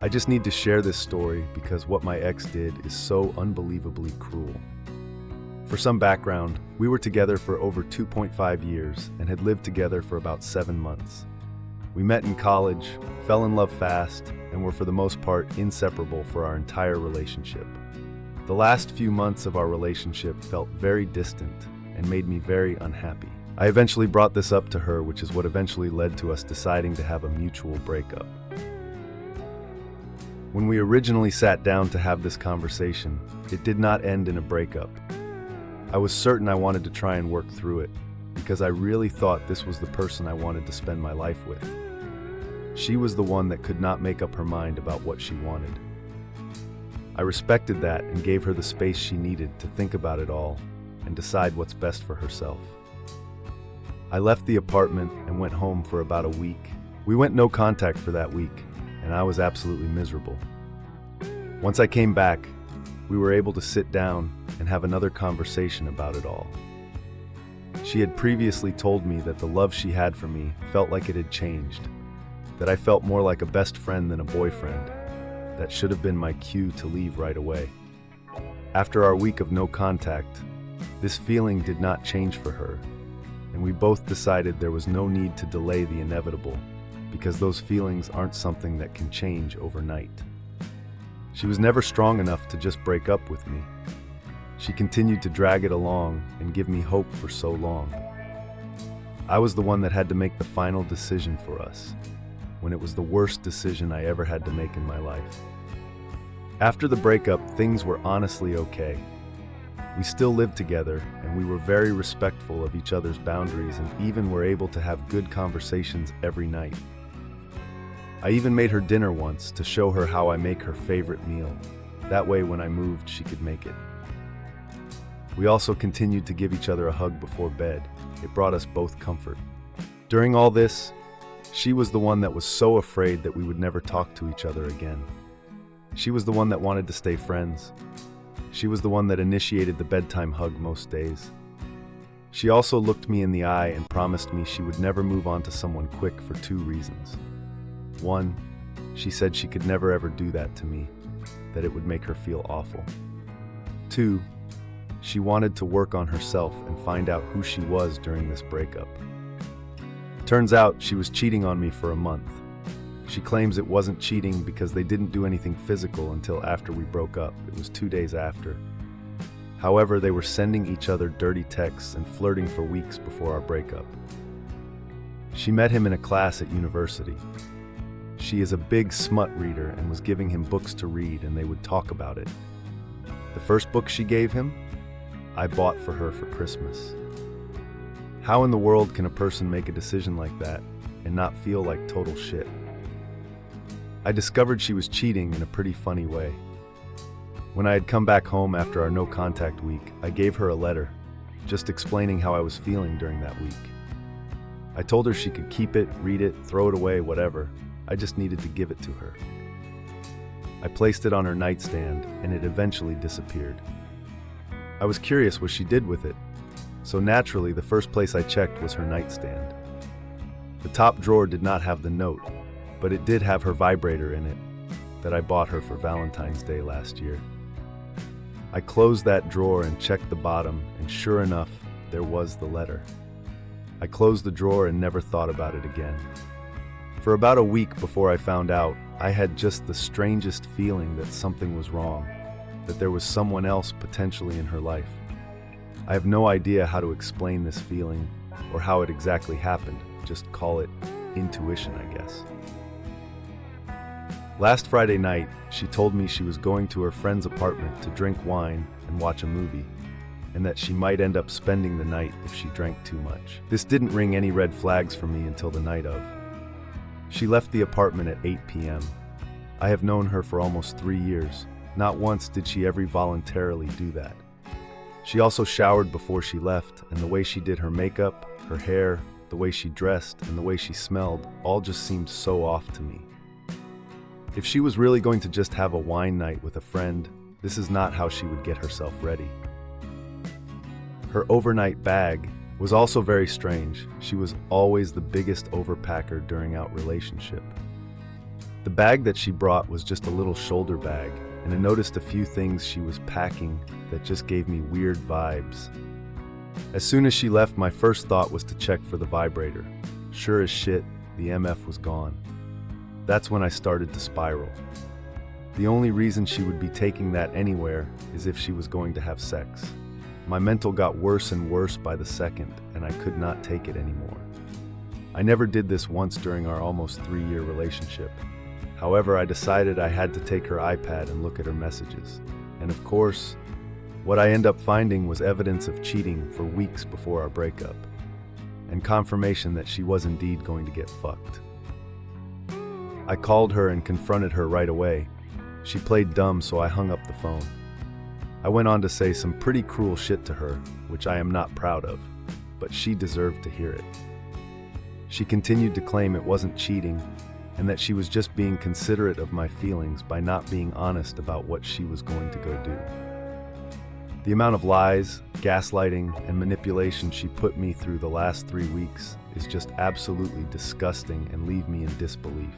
I just need to share this story because what my ex did is so unbelievably cruel. For some background, we were together for over 2.5 years and had lived together for about 7 months. We met in college, fell in love fast, and were for the most part inseparable for our entire relationship. The last few months of our relationship felt very distant and made me very unhappy. I eventually brought this up to her, which is what eventually led to us deciding to have a mutual breakup. When we originally sat down to have this conversation, it did not end in a breakup. I was certain I wanted to try and work through it, because I really thought this was the person I wanted to spend my life with. She was the one that could not make up her mind about what she wanted. I respected that and gave her the space she needed to think about it all and decide what's best for herself. I left the apartment and went home for about a week. We went no contact for that week, and I was absolutely miserable. Once I came back, we were able to sit down and have another conversation about it all. She had previously told me that the love she had for me felt like it had changed, that I felt more like a best friend than a boyfriend. That should have been my cue to leave right away. After our week of no contact, this feeling did not change for her, and we both decided there was no need to delay the inevitable, because those feelings aren't something that can change overnight. She was never strong enough to just break up with me. She continued to drag it along and give me hope for so long. I was the one that had to make the final decision for us, when it was the worst decision I ever had to make in my life. After the breakup, things were honestly okay. We still lived together, and we were very respectful of each other's boundaries and even were able to have good conversations every night. I even made her dinner once to show her how I make her favorite meal. That way, when I moved, she could make it. We also continued to give each other a hug before bed. It brought us both comfort. During all this, she was the one that was so afraid that we would never talk to each other again. She was the one that wanted to stay friends. She was the one that initiated the bedtime hug most days. She also looked me in the eye and promised me she would never move on to someone quick for 2 reasons. 1, she said she could never ever do that to me, that it would make her feel awful. 2, she wanted to work on herself and find out who she was during this breakup. Turns out she was cheating on me for a month. She claims it wasn't cheating because they didn't do anything physical until after we broke up. It was 2 days after. However, they were sending each other dirty texts and flirting for weeks before our breakup. She met him in a class at university. She is a big smut reader and was giving him books to read, and they would talk about it. The first book she gave him, I bought for her for Christmas. How in the world can a person make a decision like that and not feel like total shit? I discovered she was cheating in a pretty funny way. When I had come back home after our no-contact week, I gave her a letter, just explaining how I was feeling during that week. I told her she could keep it, read it, throw it away, whatever. I just needed to give it to her. I placed it on her nightstand, and it eventually disappeared. I was curious what she did with it, so naturally the first place I checked was her nightstand. The top drawer did not have the note, but it did have her vibrator in it that I bought her for Valentine's Day last year. I closed that drawer and checked the bottom, and sure enough, there was the letter. I closed the drawer and never thought about it again. For about a week before I found out, I had just the strangest feeling that something was wrong, that there was someone else potentially in her life. I have no idea how to explain this feeling or how it exactly happened. Just call it intuition, I guess. Last Friday night, she told me she was going to her friend's apartment to drink wine and watch a movie, and that she might end up spending the night if she drank too much. This didn't ring any red flags for me until the night of. She left the apartment at 8 p.m. I have known her for almost 3 years. Not once did she ever voluntarily do that. She also showered before she left, and the way she did her makeup, her hair, the way she dressed, and the way she smelled all just seemed so off to me. If she was really going to just have a wine night with a friend, this is not how she would get herself ready. Her overnight bag was also very strange. She was always the biggest overpacker during our relationship. The bag that she brought was just a little shoulder bag, and I noticed a few things she was packing that just gave me weird vibes. As soon as she left, my first thought was to check for the vibrator. Sure as shit, the MF was gone. That's when I started to spiral. The only reason she would be taking that anywhere is if she was going to have sex. My mental got worse and worse by the second, and I could not take it anymore. I never did this once during our almost 3-year relationship. However, I decided I had to take her iPad and look at her messages. And of course, what I end up finding was evidence of cheating for weeks before our breakup, and confirmation that she was indeed going to get fucked. I called her and confronted her right away. She played dumb, so I hung up the phone. I went on to say some pretty cruel shit to her, which I am not proud of, but she deserved to hear it. She continued to claim it wasn't cheating, and that she was just being considerate of my feelings by not being honest about what she was going to go do. The amount of lies, gaslighting, and manipulation she put me through the last 3 weeks is just absolutely disgusting and leave me in disbelief.